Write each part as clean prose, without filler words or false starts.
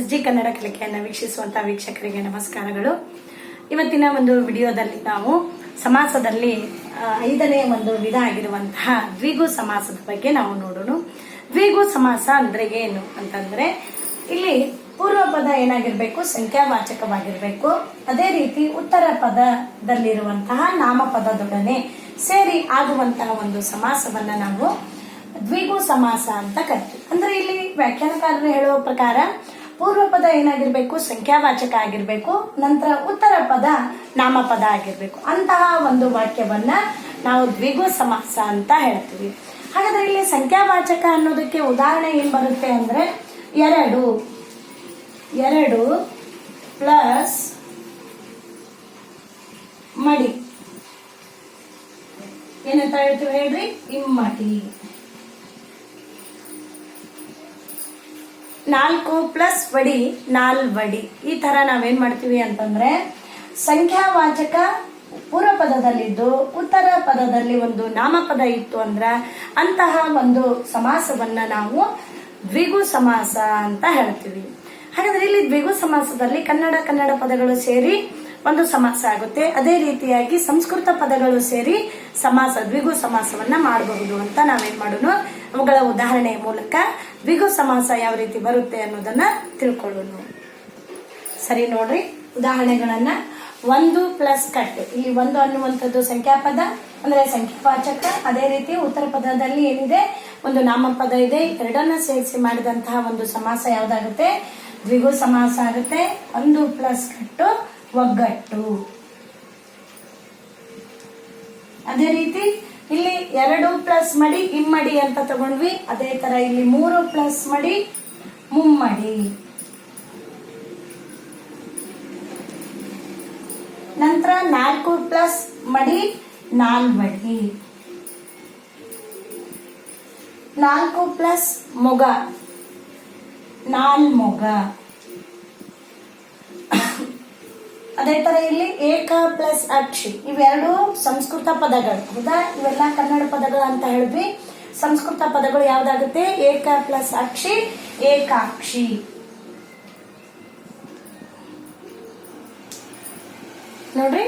SG Kannada ಕಲಿಕೆಯನ್ನು ವೀಕ್ಷಿಸುವಂತಹ ವೀಕ್ಷಕರಿಗೆ ನಮಸ್ಕಾರಗಳು. ಇವತ್ತಿನ ಒಂದು ವಿಡಿಯೋದಲ್ಲಿ ನಾವು ಸಮಾಸದಲ್ಲಿ 5ನೇ ಒಂದು ವಿಧ ಆಗಿರುವಂತಹ ದ್ವಿಗು ಸಮಾಸದ ಬಗ್ಗೆ ನಾವು ನೋಡೋಣ. ದ್ವಿಗು ಸಮಾಸ ಅಂದ್ರೆ ಏನು ಅಂತಂದ್ರೆ, ಇಲ್ಲಿ ಪೂರ್ವ ಪದ ಏನಾಗಿರ್ಬೇಕು, ಸಂಖ್ಯಾವಾಚಕವಾಗಿರ್ಬೇಕು. ಅದೇ ರೀತಿ ಉತ್ತರ ಪದದಲ್ಲಿರುವಂತಹ ನಾಮಪದದೊಡನೆ ಸೇರಿ ಆಗುವಂತಹ ಒಂದು ಸಮಾಸವನ್ನ ನಾವು ದ್ವಿಗು ಸಮಾಸ ಅಂತ ಕರಿತೀವಿ. ಅಂದ್ರೆ ಇಲ್ಲಿ ವ್ಯಾಖ್ಯಾನಕಾರರು ಹೇಳುವ ಪ್ರಕಾರ ಪೂರ್ವ ಪದ ಏನಾಗಿರ್ಬೇಕು, ಸಂಖ್ಯಾವಾಚಕ ಆಗಿರ್ಬೇಕು, ನಂತರ ಉತ್ತರ ಪದ ನಾಮಪದ ಆಗಿರ್ಬೇಕು. ಅಂತಹ ಒಂದು ವಾಕ್ಯವನ್ನ ನಾವು ದ್ವಿಗು ಸಮಾಸ ಅಂತ ಹೇಳ್ತೀವಿ. ಹಾಗಾದ್ರೆ ಇಲ್ಲಿ ಸಂಖ್ಯಾವಾಚಕ ಅನ್ನೋದಕ್ಕೆ ಉದಾಹರಣೆ ಏನ್ ಬರುತ್ತೆ ಅಂದ್ರೆ, ಎರಡು ಪ್ಲಸ್ ಮಡಿ ಏನಂತ ಹೇಳ್ತೀವಿ ಹೇಳ್ರಿ, ಇಮ್ಮಡಿ. 4 ಪ್ಲಸ್ ವಡಿ, ನಾಲ್ವಡಿ. ಈ ತರ ನಾವೇನ್ ಮಾಡ್ತೀವಿ ಅಂತಂದ್ರೆ, ಸಂಖ್ಯಾವಾಚಕ ಪೂರ್ವ ಪದದಲ್ಲಿದ್ದು ಉತ್ತರ ಪದದಲ್ಲಿ ಒಂದು ನಾಮಪದ ಇತ್ತು ಅಂದ್ರ ಅಂತಹ ಒಂದು ಸಮಾಸವನ್ನ ನಾವು ದ್ವಿಗು ಸಮಾಸ ಅಂತ ಹೇಳ್ತೀವಿ. ಹಾಗಾದ್ರೆ ಇಲ್ಲಿ ದ್ವಿಗು ಸಮಾಸದಲ್ಲಿ ಕನ್ನಡ ಪದಗಳು ಸೇರಿ ಒಂದು ಸಮಾಸ ಆಗುತ್ತೆ. ಅದೇ ರೀತಿಯಾಗಿ ಸಂಸ್ಕೃತ ಪದಗಳು ಸೇರಿ ದ್ವಿಗು ಸಮಾಸವನ್ನ ಮಾಡಬಹುದು ಅಂತ ನಾವೇನ್ ಮಾಡೋಣ, ಅವುಗಳ ಉದಾಹರಣೆಯ ಮೂಲಕ ದ್ವಿಗು ಸಮಾಸ ಯಾವ ರೀತಿ ಬರುತ್ತೆ ಅನ್ನೋದನ್ನ ತಿಳ್ಕೊಳ್ಳೋಣ. ಸರಿ ನೋಡ್ರಿ, ಉದಾಹರಣೆಗಳನ್ನ. 1 ಪ್ಲಸ್ ಕಟ್. ಇಲ್ಲಿ 1 ಅನ್ನುವಂಥದ್ದು ಸಂಖ್ಯಾಪದ ಅಂದ್ರೆ ಸಂಖ್ಯಾವಾಚಕ. ಅದೇ ರೀತಿ ಉತ್ತರ ಪದದಲ್ಲಿ ಏನಿದೆ, ಒಂದು ನಾಮಪದ ಇದೆ. ಎರಡನ್ನ ಸೇರಿಸಿ ಮಾಡಿದಂತಹ ಒಂದು ಸಮಾಸ ಯಾವ್ದಾಗುತ್ತೆ, ದ್ವಿಗು ಸಮಾಸ ಆಗುತ್ತೆ. 1 ಪ್ಲಸ್ ಕಟ್ಟು ಒಗ್ಗಟ್ಟು. ಅದೇ ರೀತಿ ಇಲ್ಲಿ 2 ಪ್ಲಸ್ ಮಡಿ, ಇಮ್ಮಡಿ ಅಂತ ತಗೊಂಡ್ವಿ. ಅದೇ ತರ ಇಲ್ಲಿ 3 ಪ್ಲಸ್ ಮಡಿ, ಮುಮ್ಮಡಿ. ನಂತರ 4 ಪ್ಲಸ್ ಮಡಿ, ನಾಲ್ವಡಿ. 4 ಪ್ಲಸ್ ಮೊಗ, ನಾಲ್ಮೊಗ. ಅದೇ ತರ ಇಲ್ಲಿ ಏಕ ಪ್ಲಸ್ ಅಕ್ಷಿ. ಇವೆರಡು ಸಂಸ್ಕೃತ ಪದಗಳು ಹೌದಾ, ಇವೆಲ್ಲ ಕನ್ನಡ ಪದಗಳು ಅಂತ ಹೇಳಿದ್ವಿ. ಸಂಸ್ಕೃತ ಪದಗಳು ಯಾವ್ದಾಗುತ್ತೆ, ಏಕ ಪ್ಲಸ್ ಅಕ್ಷಿ, ಏಕಾಕ್ಷಿ. ನೋಡ್ರಿ,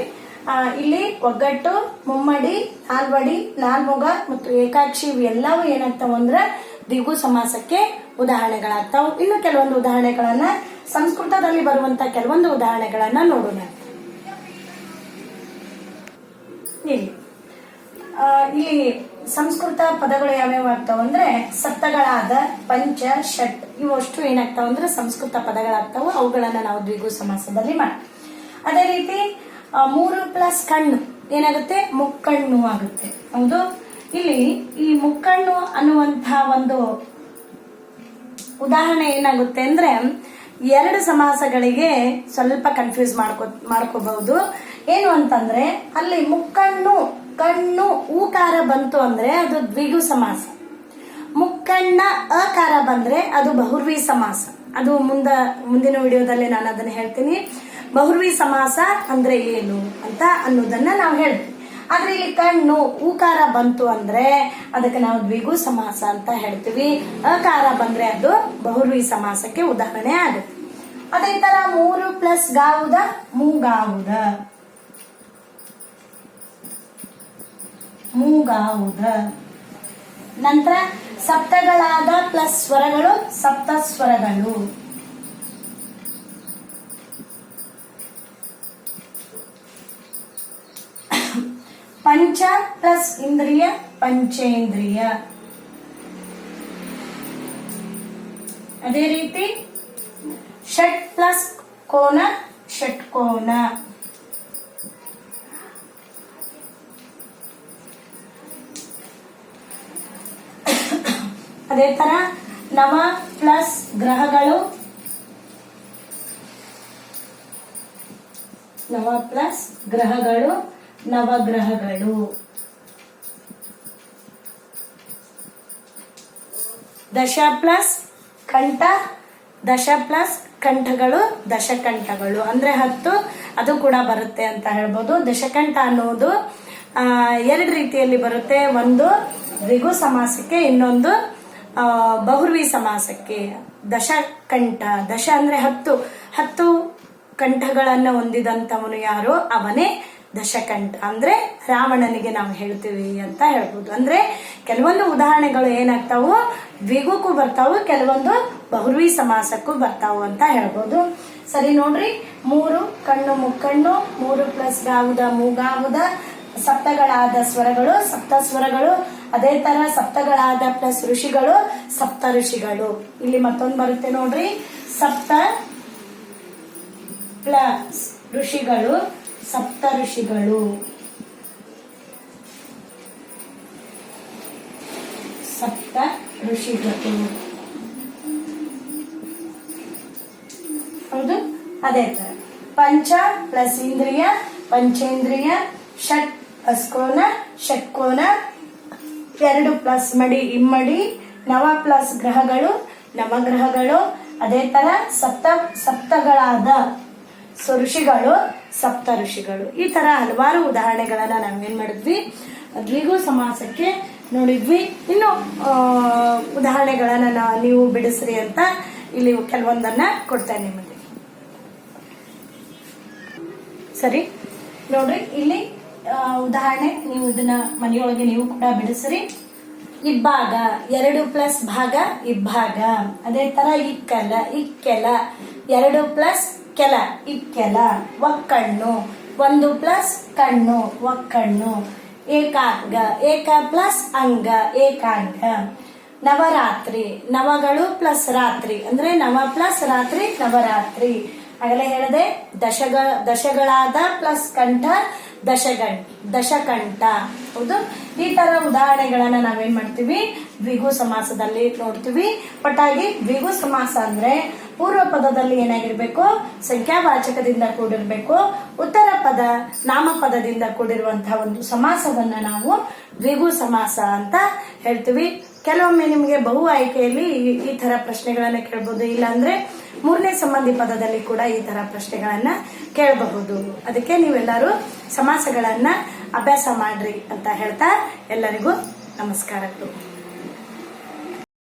ಇಲ್ಲಿ ಒಗ್ಗಟ್ಟು, ಮುಮ್ಮಡಿ, ನಾಲ್ವಡಿ, ನಾಲ್ಮೊಗ ಮತ್ತು ಏಕಾಕ್ಷಿ ಇವೆಲ್ಲವೂ ಏನಾಗ್ತಾವ ಅಂದ್ರೆ ದ್ವಿಗು ಸಮಾಸಕ್ಕೆ ಉದಾಹರಣೆಗಳಾಗ್ತಾವ. ಇನ್ನು ಕೆಲವೊಂದು ಉದಾಹರಣೆಗಳನ್ನ, ಸಂಸ್ಕೃತದಲ್ಲಿ ಬರುವಂತ ಕೆಲವೊಂದು ಉದಾಹರಣೆಗಳನ್ನ ನೋಡೋಣ. ಇಲ್ಲಿ ಸಂಸ್ಕೃತ ಪದಗಳು ಯಾವ್ಯಾವ ಆಗ್ತಾವ ಅಂದ್ರೆ, ಸಪ್ತಗಳಾದ ಪಂಚ, ಷಟ್ ಇವಷ್ಟು ಏನಾಗ್ತಾವ ಅಂದ್ರೆ ಸಂಸ್ಕೃತ ಪದಗಳಾಗ್ತಾವ. ಅವುಗಳನ್ನ ನಾವು ದ್ವಿಗು ಸಮಾಸದಲ್ಲಿ ಮಾಡ್ತೀವಿ. ಅದೇ ರೀತಿ 3 ಪ್ಲಸ್ ಕಣ್ಣು ಏನಾಗುತ್ತೆ, ಮುಕ್ಕಣ್ಣು ಆಗುತ್ತೆ. ಹೌದು, ಇಲ್ಲಿ ಈ ಮುಕ್ಕಣ್ಣು ಅನ್ನುವಂತಹ ಒಂದು ಉದಾಹರಣೆ ಏನಾಗುತ್ತೆ ಅಂದ್ರೆ, 2 ಸಮಾಸಗಳಿಗೆ ಸ್ವಲ್ಪ ಕನ್ಫ್ಯೂಸ್ ಮಾಡ್ಕೋಬಹುದು. ಏನು ಅಂತಂದ್ರೆ, ಅಲ್ಲಿ ಮುಕ್ಕಣ್ಣು, ಕಣ್ಣು ಊಕಾರ ಬಂತು ಅಂದ್ರೆ ಅದು ದ್ವಿಗು ಸಮಾಸ. ಮುಕ್ಕಣ್ಣ ಅಕಾರ ಬಂದ್ರೆ ಅದು ಬಹುರ್ವಿ ಸಮಾಸ. ಅದು ಮುಂದಿನ ವಿಡಿಯೋದಲ್ಲಿ ನಾನು ಅದನ್ನ ಹೇಳ್ತೀನಿ. ಬಹುರ್ವಿ ಸಮಾಸ ಅಂದ್ರೆ ಏನು ಅಂತ ಅನ್ನೋದನ್ನ ನಾವು ಹೇಳ್ತೀವಿ. ಆದ್ರೆ ಇಲ್ಲಿ ಕಣ್ಣು ಊಕಾರ ಬಂತು ಅಂದ್ರೆ ಅದಕ್ಕೆ ನಾವು ದ್ವಿಗು ಸಮಾಸ ಅಂತ ಹೇಳ್ತೀವಿ. ಅಕಾರ ಬಂದ್ರೆ ಅದು ಬಹುರ್ವಿ ಸಮಾಸಕ್ಕೆ ಉದಾಹರಣೆ ಆಗುತ್ತೆ. ಅದೇ ತರ 3 ಪ್ಲಸ್ ಗಾವುದ, ಮೂಗಾವುದ. ಮೂಗಾವುದ. ನಂತರ ಸಪ್ತಗಳಾದ ಪ್ಲಸ್ ಸ್ವರಗಳು, ಸಪ್ತ ಸ್ವರಗಳು. ಪಂಚ ಪ್ಲಸ್ ಇಂದ್ರಿಯ, ಪಂಚೇಂದ್ರಿಯ. ಅದೇ ರೀತಿ ಷಟ್ ಪ್ಲಸ್ ಕೋನ, ಷಟ್ಕೋನ. ಅದೇ ತರ ನವ ಪ್ಲಸ್ ಗ್ರಹಗಳು, ನವ ಪ್ಲಸ್ ಗ್ರಹಗಳು, ನವಗ್ರಹಗಳು. ದಶ ಪ್ಲಸ್ ಕಂಠ, ದಶ ಪ್ಲಸ್ ಕಂಠಗಳು, ದಶಕಂಠಗಳು. ಅಂದ್ರೆ 10 ಅದು ಕೂಡ ಬರುತ್ತೆ ಅಂತ ಹೇಳ್ಬೋದು. ದಶಕಂಠ ಅನ್ನೋದು 2 ರೀತಿಯಲ್ಲಿ ಬರುತ್ತೆ. ಒಂದು ದ್ವಿಗು ಸಮಾಸಕ್ಕೆ, ಇನ್ನೊಂದು ಬಹುರ್ವಿ ಸಮಾಸಕ್ಕೆ ದಶಕಂಠ, ದಶ ಅಂದ್ರೆ 10 ಕಂಠಗಳನ್ನ ಹೊಂದಿದಂತವನು ಯಾರು, ಅವನೇ ದಶಕಂಠ. ಅಂದ್ರೆ ರಾವಣನಿಗೆ ನಾವು ಹೇಳ್ತೀವಿ ಅಂತ ಹೇಳ್ಬೋದು. ಅಂದ್ರೆ ಕೆಲವೊಂದು ಉದಾಹರಣೆಗಳು ಏನಾಗ್ತಾವು, ದ್ವಿಗುಕ್ಕೂ ಬರ್ತಾವು, ಕೆಲವೊಂದು ಬಹುರ್ವಿ ಸಮಾಸಕ್ಕೂ ಬರ್ತಾವು ಅಂತ ಹೇಳ್ಬೋದು. ಸರಿ ನೋಡ್ರಿ, 3 ಕಣ್ಣು ಮುಕ್ಕಣ್ಣು, 3 ಪ್ಲಸ್ ಗಾವುದ ಮೂಗಾವುದ, ಸಪ್ತಗಳಾದ ಸ್ವರಗಳು ಸಪ್ತ ಸ್ವರಗಳು, ಅದೇ ತರ ಸಪ್ತಗಳಾದ ಪ್ಲಸ್ ಋಷಿಗಳು ಸಪ್ತ ಋಷಿಗಳು. ಇಲ್ಲಿ ಮತ್ತೊಂದು ಬರುತ್ತೆ ನೋಡ್ರಿ, ಸಪ್ತ ಪ್ಲಸ್ ಋಷಿಗಳು ಸಪ್ತ ಋಷಿಗಳು, ಸಪ್ತ ಋಷಿಗಳು. ಹೌದು, ಅದೇ ತರ ಪಂಚ ಪ್ಲಸ್ ಇಂದ್ರಿಯ ಪಂಚೇಂದ್ರಿಯ, ಷಟ್ ಅಸ್ಕೋನ ಷಟ್ಕೋನ, 2 ಪ್ಲಸ್ ಮಡಿ ಇಮ್ಮಡಿ, ನವ ಪ್ಲಸ್ ಗ್ರಹಗಳು ನವಗ್ರಹಗಳು, ಅದೇ ತರ ಸಪ್ತಗಳಾದ ಋಷಿಗಳು ಸಪ್ತ ಋಷಿಗಳು. ಈ ತರ ಹಲವಾರು ಉದಾಹರಣೆಗಳನ್ನ ನಾವೇನ್ ಮಾಡಿದ್ವಿ, ದ್ವಿಗು ಸಮಾಸಕ್ಕೆ ನೋಡಿದ್ವಿ. ಇನ್ನು ಉದಾಹರಣೆಗಳನ್ನ ನೀವು ಬಿಡಿಸ್ರಿ ಅಂತ ಇಲ್ಲಿ ಕೆಲವೊಂದನ್ನ ಕೊಡ್ತೇನೆ ನಿಮಗೆ. ಸರಿ ನೋಡ್ರಿ, ಇಲ್ಲಿ ಉದಾಹರಣೆ, ನೀವು ಇದನ್ನ ಮನೆಯೊಳಗೆ ನೀವು ಕೂಡ ಬಿಡಿಸ್ರಿ. ಇಬ್ಬಾಗ 2 ಪ್ಲಸ್ ಭಾಗ ಇಬ್ಬಾಗ, ಅದೇ ತರ ಇಕ್ಕಲ ಇಕ್ಕೆಲ, 2 ಪ್ಲಸ್ ಕೆಲ ಇಕ್ಕೆಲ, ಒಕ್ಕಣ್ಣು 1 ಪ್ಲಸ್ ಕಣ್ಣು ಒಕ್ಕಣ್ಣು, ಏಕಾಂಗ ಏಕ ಪ್ಲಸ್ ಅಂಗ ಏಕಾಂಗ, ನವರಾತ್ರಿ ನವಗಳು ಪ್ಲಸ್ ರಾತ್ರಿ ಅಂದ್ರೆ ನವ ಪ್ಲಸ್ ರಾತ್ರಿ ನವರಾತ್ರಿ. ಆಗಲೇ ಹೇಳಿದೆ, ದಶಗಳಾದ ಪ್ಲಸ್ ಕಂಠ ದಶಕಂಠ. ಹೌದು, ಈ ತರ ಉದಾಹರಣೆಗಳನ್ನ ನಾವೇನ್ ಮಾಡ್ತೀವಿ, ದ್ವಿಗು ಸಮಾಸದಲ್ಲಿ ನೋಡ್ತೀವಿ. ಒಟ್ಟಾಗಿ ದ್ವಿಗು ಸಮಾಸ ಅಂದ್ರೆ ಪೂರ್ವ ಪದದಲ್ಲಿ ಏನಾಗಿರ್ಬೇಕು, ಸಂಖ್ಯಾವಾಚಕದಿಂದ ಕೂಡಿರ್ಬೇಕು, ಉತ್ತರ ಪದ ನಾಮಪದದಿಂದ ಕೂಡಿರುವಂತಹ ಒಂದು ಸಮಾಸವನ್ನ ನಾವು ದ್ವಿಗು ಸಮಾಸ ಅಂತ ಹೇಳ್ತೀವಿ. ಕೆಲವೊಮ್ಮೆ ನಿಮಗೆ ಬಹು ಆಯ್ಕೆಯಲ್ಲಿ ಈ ತರ ಪ್ರಶ್ನೆಗಳನ್ನ ಕೇಳಬಹುದು, ಇಲ್ಲಾಂದ್ರೆ 3ನೇ ಸಂಬಂಧಿ ಪದದಲ್ಲಿ ಕೂಡ ಈ ತರ ಪ್ರಶ್ನೆಗಳನ್ನ ಕೇಳಬಹುದು. ಅದಕ್ಕೆ ನೀವೆಲ್ಲರೂ ಸಮಾಸಗಳನ್ನ ಅಭ್ಯಾಸ ಮಾಡ್ರಿ ಅಂತ ಹೇಳ್ತಾ ಎಲ್ಲರಿಗೂ ನಮಸ್ಕಾರಗಳು.